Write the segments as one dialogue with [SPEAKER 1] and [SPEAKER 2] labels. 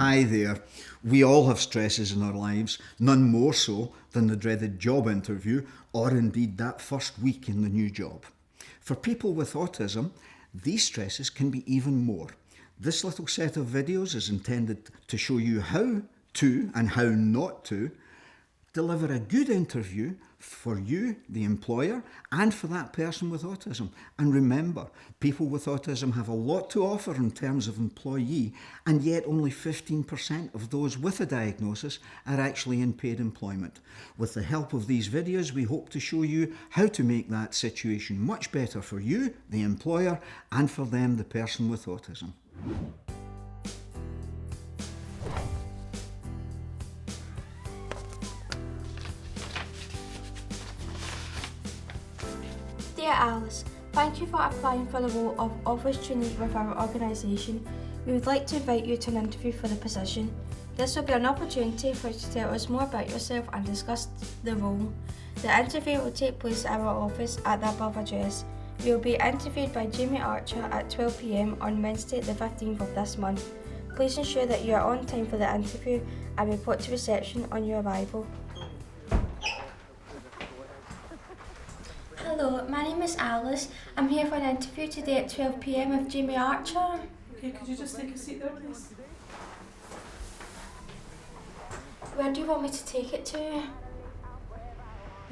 [SPEAKER 1] Hi there. We all have stresses in our lives, none more so than the dreaded job interview or indeed that first week in the new job. For people with autism, these stresses can be even more. This little set of videos is intended to show you how to and how not to deliver a good interview for you, the employer, and for that person with autism. And remember, people with autism have a lot to offer in terms of employee, and yet only 15% of those with a diagnosis are actually in paid employment. With the help of these videos, we hope to show you how to make that situation much better for you, the employer, and for them, the person with autism.
[SPEAKER 2] Dear Alice, thank you for applying for the role of office trainee with our organisation. We would like to invite you to an interview for the position. This will be an opportunity for you to tell us more about yourself and discuss the role. The interview will take place at our office at the above address. You will be interviewed by Jamie Archer at 12 p.m. on Wednesday the 15th of this month. Please ensure that you are on time for the interview and report to reception on your arrival. Hello, my name is Alice. I'm here for an interview today at 12 p.m. with Jamie Archer.
[SPEAKER 3] Okay, could you just take a seat there, please?
[SPEAKER 2] Where do you want me to take it to?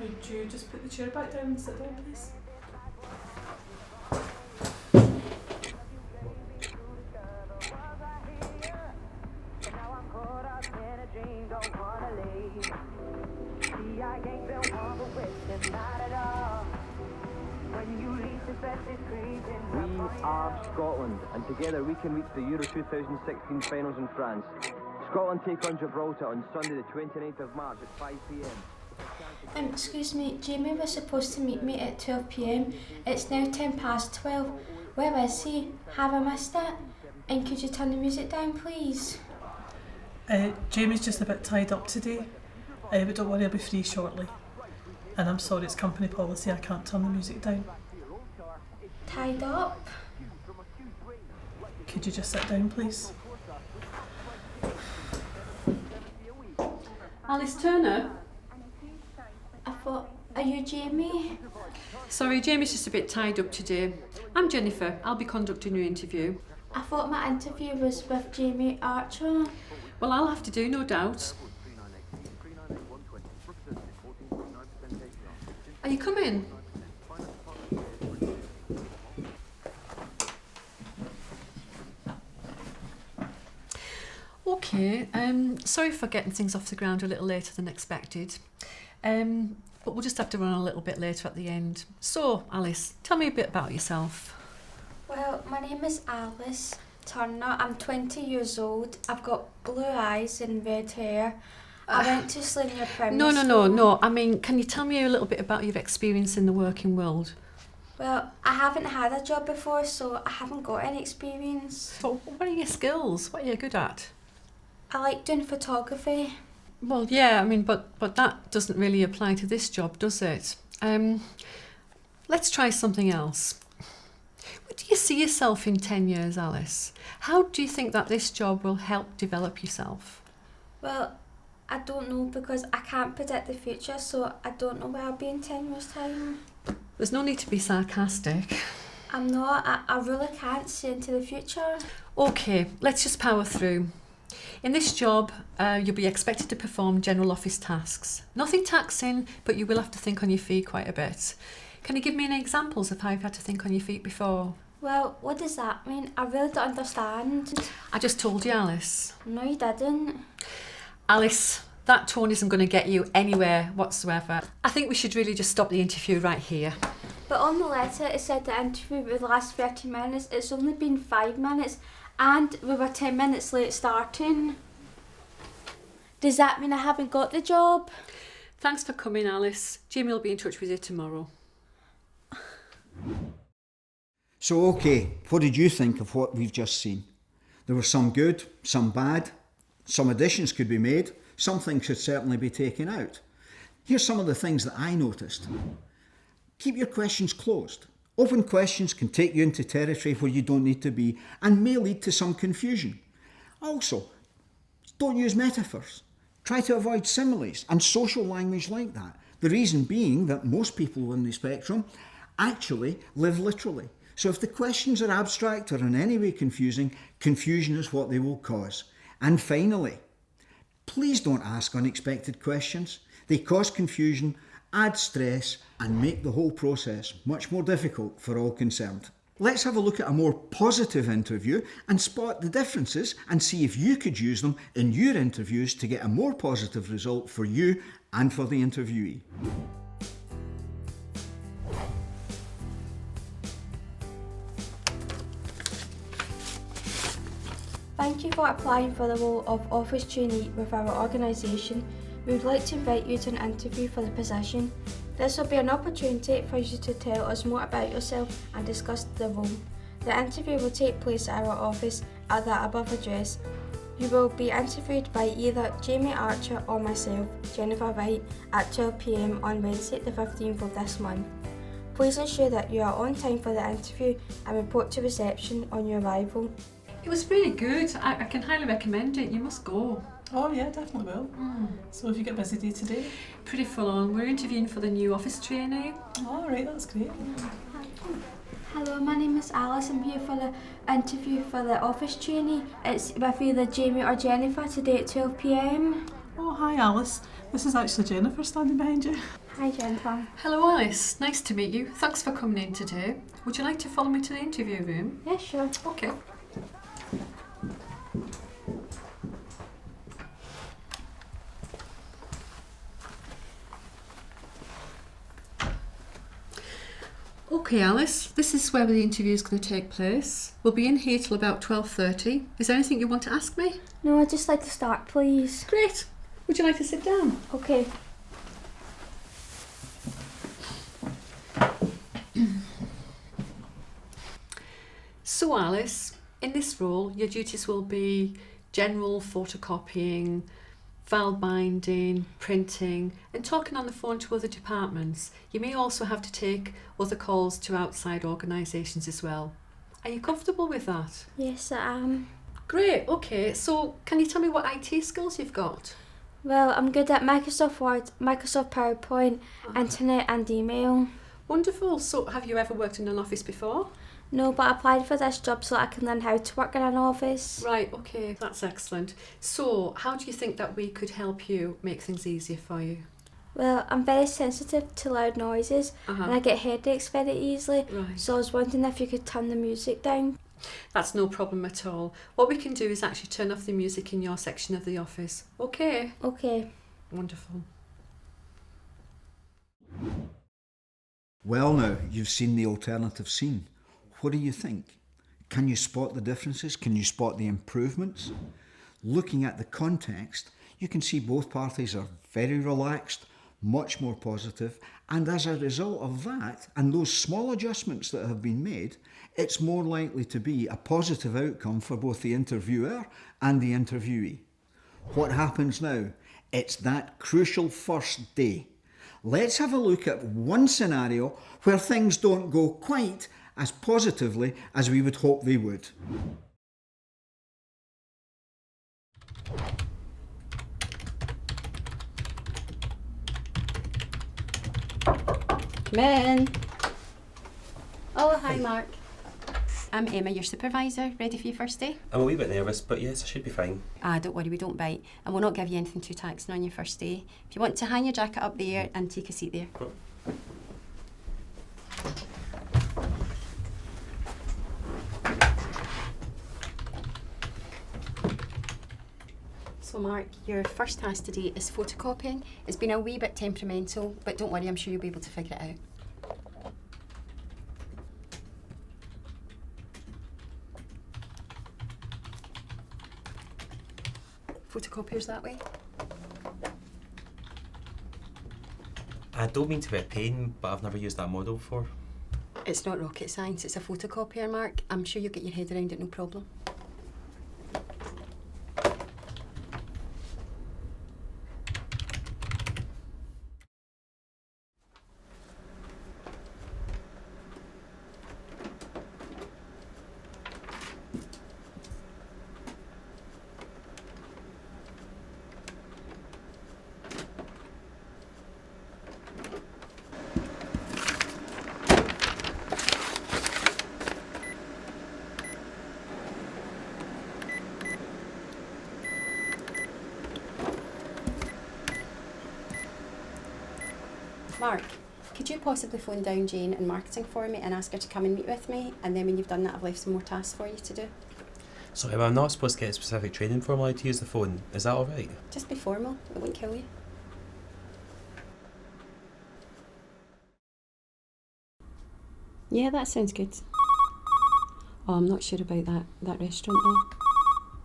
[SPEAKER 3] Would you just put the chair back down and sit down, please?
[SPEAKER 4] We are Scotland, and together we can reach the Euro 2016 finals in France. Scotland take on Gibraltar on Sunday the 29th of March at 5 p.m.
[SPEAKER 2] Excuse me, Jamie was supposed to meet me at 12 p.m. It's now 10 past 12. Where is he? Have I missed it? And could you turn the music down, please?
[SPEAKER 3] Jamie's just a bit tied up today, but don't worry, I'll be free shortly. And I'm sorry, it's company policy, I can't turn the music down.
[SPEAKER 2] Tied up?
[SPEAKER 3] Could you just sit down, please?
[SPEAKER 5] Alice Turner?
[SPEAKER 2] I thought, are you Jamie?
[SPEAKER 5] Sorry, Jamie's just a bit tied up today. I'm Jennifer. I'll be conducting your interview.
[SPEAKER 2] I thought my interview was with Jamie Archer.
[SPEAKER 5] Well, I'll have to do, no doubt. Are you coming? Okay, sorry for getting things off the ground a little later than expected. But we'll just have to run a little bit later at the end. So, Alice, tell me a bit about yourself.
[SPEAKER 2] Well, my name is Alice Turner. I'm 20 years old. I've got blue eyes and red hair. I went to Slinger Primary School.
[SPEAKER 5] No. I mean, can you tell me a little bit about your experience in the working world?
[SPEAKER 2] Well, I haven't had a job before, so I haven't got any experience.
[SPEAKER 5] So, what are your skills? What are you good at?
[SPEAKER 2] I like doing photography.
[SPEAKER 5] Well, yeah, I mean, but that doesn't really apply to this job, does it? Let's try something else. Where do you see yourself in 10 years, Alice? How do you think that this job will help develop yourself?
[SPEAKER 2] Well, I don't know because I can't predict the future, so I don't know where I'll be in 10 years' time.
[SPEAKER 5] There's no need to be sarcastic.
[SPEAKER 2] I'm not. I really can't see into the future.
[SPEAKER 5] Okay, let's just power through. In this job, you'll be expected to perform general office tasks. Nothing taxing, but you will have to think on your feet quite a bit. Can you give me any examples of how you've had to think on your feet before?
[SPEAKER 2] Well, what does that mean? I really don't understand.
[SPEAKER 5] I just told you, Alice.
[SPEAKER 2] No, you didn't.
[SPEAKER 5] Alice, that tone isn't going to get you anywhere whatsoever. I think we should really just stop the interview right here.
[SPEAKER 2] But on the letter, it said the interview would last 30 minutes. It's only been 5 minutes. And we were 10 minutes late starting. Does that mean I haven't got the job?
[SPEAKER 5] Thanks for coming, Alice. Jamie will be in touch with you tomorrow.
[SPEAKER 1] So, okay, what did you think of what we've just seen? There was some good, some bad, some additions could be made, some things should certainly be taken out. Here's some of the things that I noticed. Keep your questions closed. Open questions can take you into territory where you don't need to be and may lead to some confusion. Also, Don't use metaphors. Try to avoid similes and social language like that. The reason being that most people on the spectrum actually live literally. So if the questions are abstract or in any way confusing, confusion is what they will cause. And finally, please don't ask unexpected questions. They cause confusion, add stress, and make the whole process much more difficult for all concerned. Let's have a look at a more positive interview and spot the differences and see if you could use them in your interviews to get a more positive result for you and for the interviewee.
[SPEAKER 2] Thank you for applying for the role of office trainee with our organisation. We would like to invite you to an interview for the position. This will be an opportunity for you to tell us more about yourself and discuss the role. The interview will take place at our office at the above address. You will be interviewed by either Jamie Archer or myself, Jennifer Wright, at 12 p.m. on Wednesday the 15th of this month. Please ensure that you are on time for the interview and report to reception on your arrival.
[SPEAKER 5] It was really good. I can highly recommend it. You must go.
[SPEAKER 3] Oh yeah, definitely will. So have you got a busy day today?
[SPEAKER 5] Pretty full on. We're interviewing for the new office trainee.
[SPEAKER 3] Oh right, that's great.
[SPEAKER 2] Hello, my name is Alice. I'm here for the interview for the office trainee. It's with either Jamie or Jennifer today at 12 p.m.
[SPEAKER 3] Oh hi Alice. This is actually Jennifer standing behind you.
[SPEAKER 2] Hi Jennifer.
[SPEAKER 5] Hello Alice, nice to meet you. Thanks for coming in today. Would you like to follow me to the interview room?
[SPEAKER 2] Yeah, sure.
[SPEAKER 5] Okay. Okay Alice, this is where the interview is going to take place. We'll be in here till about 12:30. Is there anything you want to ask me?
[SPEAKER 2] No, I'd just like to start, please.
[SPEAKER 5] Great. Would you like to sit down?
[SPEAKER 2] Okay.
[SPEAKER 5] So Alice, in this role, your duties will be general photocopying, file binding, printing, and talking on the phone to other departments. You may also have to take other calls to outside organisations as well. Are you comfortable with that?
[SPEAKER 2] Yes, I am.
[SPEAKER 5] Great, okay. So can you tell me what IT skills you've got?
[SPEAKER 2] Well, I'm good at Microsoft Word, Microsoft PowerPoint, Internet and email.
[SPEAKER 5] Wonderful. So have you ever worked in an office before?
[SPEAKER 2] No, but I applied for this job so I can learn how to work in an office.
[SPEAKER 5] Right, okay, that's excellent. So how do you think that we could help you make things easier for you?
[SPEAKER 2] Well, I'm very sensitive to loud noises and I get headaches very easily.
[SPEAKER 5] Right.
[SPEAKER 2] So I was wondering if you could turn the music down.
[SPEAKER 5] That's no problem at all. What we can do is actually turn off the music in your section of the office. Okay?
[SPEAKER 2] Okay.
[SPEAKER 5] Wonderful.
[SPEAKER 1] Well now, you've seen the alternative scene. What do you think? Can you spot the differences? Can you spot the improvements? Looking at the context, you can see both parties are very relaxed, much more positive, and as a result of that and those small adjustments that have been made, it's more likely to be a positive outcome for both the interviewer and the interviewee. What happens now? It's that crucial first day. Let's have a look at one scenario where things don't go quite as positively as we would hope they would.
[SPEAKER 6] Come in.
[SPEAKER 2] Oh, hi Mark.
[SPEAKER 6] I'm Emma, your supervisor. Ready for your first day?
[SPEAKER 7] I'm a wee bit nervous, but yes, I should be fine.
[SPEAKER 6] Don't worry, we don't bite. And we'll not give you anything too taxing on your first day. If you want to hang your jacket up there and take a seat there. So Mark, your first task today is photocopying. It's been a wee bit temperamental, but don't worry, I'm sure you'll be able to figure it out. Photocopiers that way.
[SPEAKER 7] I don't mean to be a pain, but I've never used that model before.
[SPEAKER 6] It's not rocket science, it's a photocopier, Mark. I'm sure you'll get your head around it, no problem. Mark, could you possibly phone down Jane in marketing for me and ask her to come and meet with me? And then when you've done that, I've left some more tasks for you to do.
[SPEAKER 7] Sorry, but I'm not supposed to get a specific training for allowed to use the phone. Is that alright?
[SPEAKER 6] Just be formal, it won't kill you. Yeah, that sounds good. Oh, I'm not sure about that restaurant though.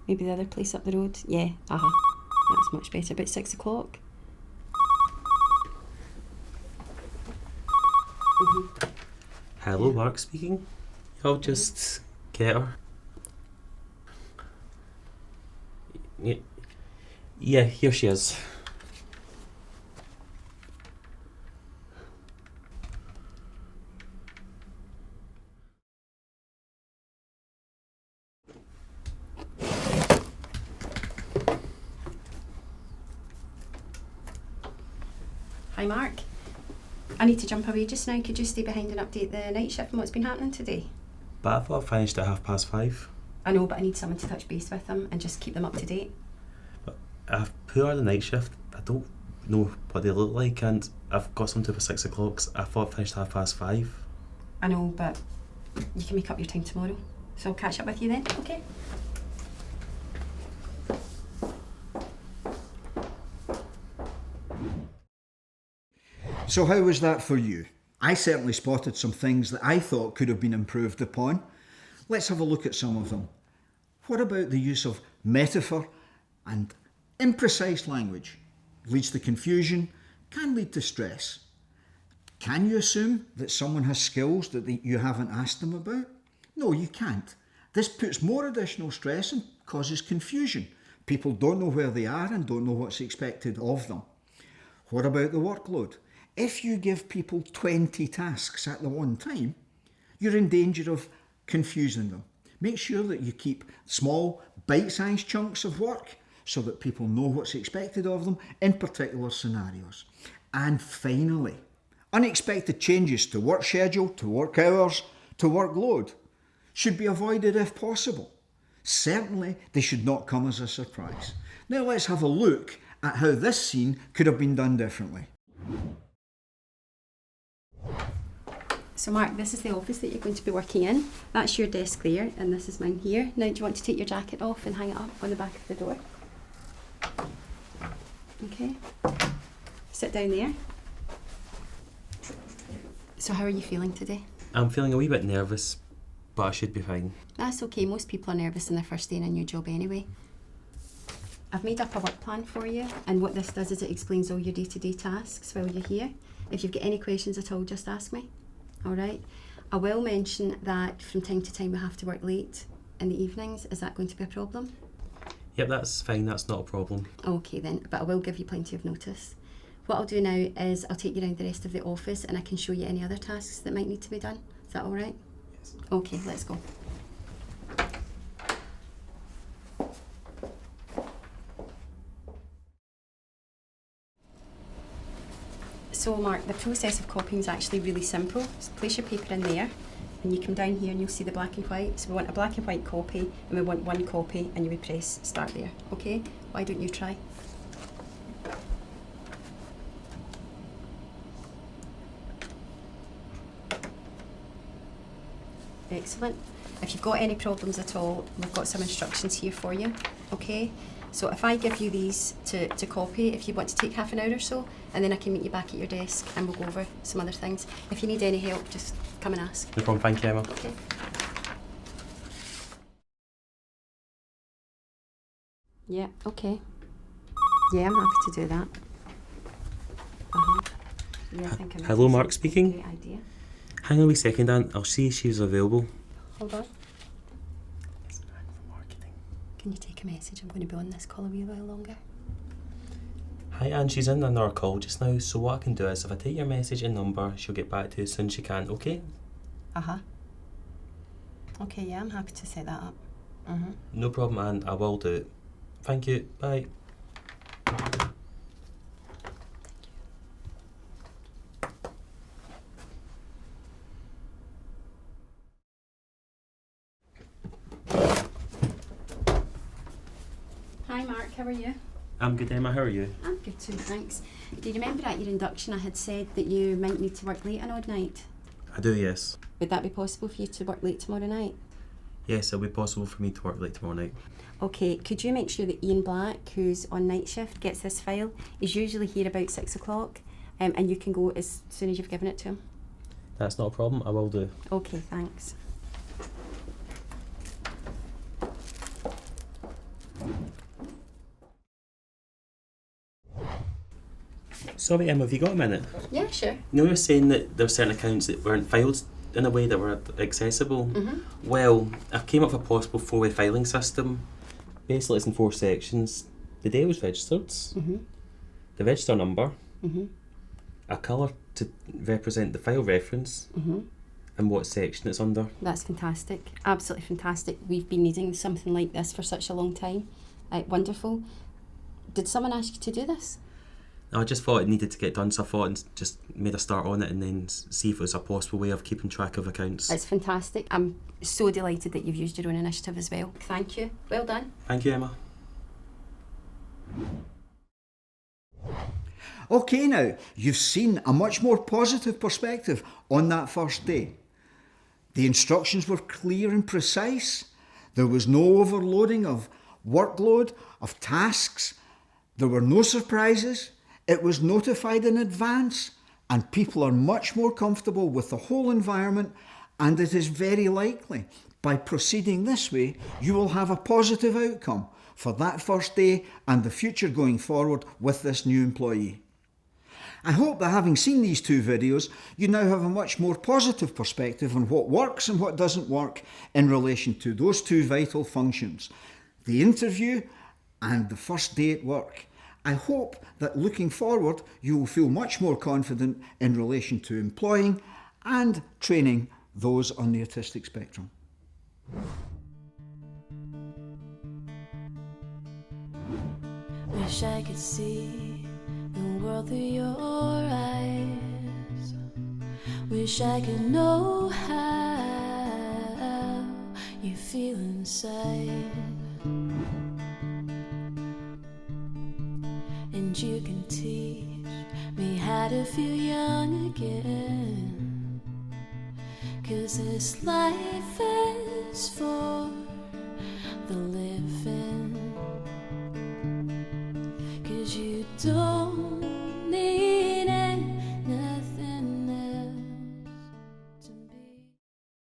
[SPEAKER 6] Maybe the other place up the road? Yeah, that's much better. About 6 o'clock?
[SPEAKER 7] Hello, Mark speaking. I'll just get her. Yeah, here she is.
[SPEAKER 6] Hi Mark. I need to jump away just now. Could you stay behind and update the night shift and what's been happening today?
[SPEAKER 7] But I thought I finished at 5:30.
[SPEAKER 6] I know, but I need someone to touch base with them and just keep them up to date.
[SPEAKER 7] But I've put on the night shift. I don't know what they look like, and I've got some to for 6 o'clock. I thought I finished at 5:30.
[SPEAKER 6] I know, but you can make up your time tomorrow. So I'll catch up with you then, okay?
[SPEAKER 1] So how was that for you? I certainly spotted some things that I thought could have been improved upon. Let's have a look at some of them. What about the use of metaphor and imprecise language? Leads to confusion, can lead to stress. Can you assume that someone has skills that you haven't asked them about? No, you can't. This puts more additional stress and causes confusion. People don't know where they are and don't know what's expected of them. What about the workload? If you give people 20 tasks at the one time, you're in danger of confusing them. Make sure that you keep small, bite-sized chunks of work so that people know what's expected of them in particular scenarios. And finally, unexpected changes to work schedule, to work hours, to workload should be avoided if possible. Certainly, they should not come as a surprise. Now let's have a look at how this scene could have been done differently.
[SPEAKER 6] So Mark, this is the office that you're going to be working in. That's your desk there, and this is mine here. Now, do you want to take your jacket off and hang it up on the back of the door? Okay. Sit down there. So how are you feeling today?
[SPEAKER 7] I'm feeling a wee bit nervous, but I should be fine.
[SPEAKER 6] That's okay, most people are nervous on their first day in a new job anyway. I've made up a work plan for you, and what this does is it explains all your day-to-day tasks while you're here. If you've got any questions at all, just ask me. Alright? I will mention that from time to time we have to work late in the evenings. Is that going to be a problem?
[SPEAKER 7] Yep, that's fine, that's not a problem.
[SPEAKER 6] Okay then, but I will give you plenty of notice. What I'll do now is I'll take you around the rest of the office and I can show you any other tasks that might need to be done. Is that alright?
[SPEAKER 7] Yes.
[SPEAKER 6] Okay, let's go. So Mark, the process of copying is actually really simple. Just place your paper in there and you come down here and you'll see the black and white. So we want a black and white copy and we want one copy, and you would press start there, okay? Why don't you try? Excellent. If you've got any problems at all, we've got some instructions here for you, okay? So if I give you these to copy, if you want to take half an hour or so, and then I can meet you back at your desk and we'll go over some other things. If you need any help, just come and ask.
[SPEAKER 7] No problem, thank you, Emma.
[SPEAKER 6] Okay. Yeah, okay. Yeah, I'm happy to do that. Yeah, I think I'm
[SPEAKER 7] Hello, Mark speaking.
[SPEAKER 6] Great idea.
[SPEAKER 7] Hang on a wee second, Anne. I'll see if she's available.
[SPEAKER 6] Hold on.
[SPEAKER 7] It's Anne from marketing.
[SPEAKER 6] Can you take a message? I'm going to be on this call a wee while longer.
[SPEAKER 7] Hi, Anne. She's in another call just now. So what I can do is, if I take your message and number, she'll get back to you as soon as she can. Okay?
[SPEAKER 6] Okay, yeah, I'm happy to set that up.
[SPEAKER 7] No problem, Anne. I will do it. Thank you. Bye.
[SPEAKER 6] Hi, Mark. How are you?
[SPEAKER 7] I'm good, Emma. How are you?
[SPEAKER 6] I'm good too, thanks. Do you remember at your induction I had said that you might need to work late an odd night?
[SPEAKER 7] I do, yes.
[SPEAKER 6] Would that be possible for you to work late tomorrow night?
[SPEAKER 7] Yes, it'll be possible for me to work late tomorrow night.
[SPEAKER 6] Okay, could you make sure that Ian Black, who's on night shift, gets this file? He's usually here about 6 o'clock, and you can go as soon as you've given it to him.
[SPEAKER 7] That's not a problem. I will do.
[SPEAKER 6] Okay, thanks.
[SPEAKER 7] Sorry, Emma, have you got a minute?
[SPEAKER 6] Yeah, sure.
[SPEAKER 7] You know, you're saying that there were certain accounts that weren't filed in a way that were accessible. Well, I came up with a possible 4-way filing system. Basically, it's in 4 sections. The day it was registered, the register number, a colour to represent the file reference, and what section it's under.
[SPEAKER 6] That's fantastic. Absolutely fantastic. We've been needing something like this for such a long time. Wonderful. Did someone ask you to do this?
[SPEAKER 7] I just thought it needed to get done, so I thought and just made a start on it and then see if it was a possible way of keeping track of accounts.
[SPEAKER 6] It's fantastic. I'm so delighted that you've used your own initiative as well. Thank you. Well done.
[SPEAKER 7] Thank you, Emma.
[SPEAKER 1] Okay, now, you've seen a much more positive perspective on that first day. The instructions were clear and precise. There was no overloading of workload, of tasks. There were no surprises. It was notified in advance, and people are much more comfortable with the whole environment, and it is very likely by proceeding this way you will have a positive outcome for that first day and the future going forward with this new employee. I hope that having seen these 2 videos, you now have a much more positive perspective on what works and what doesn't work in relation to those 2 vital functions, the interview and the first day at work. I hope that looking forward, you will feel much more confident in relation to employing and training those on the autistic spectrum.
[SPEAKER 8] Wish I could see the world through your eyes. Wish I could know how you feel inside. And you can teach me how to feel young again. 'Cause this life is for the living. 'Cause you don't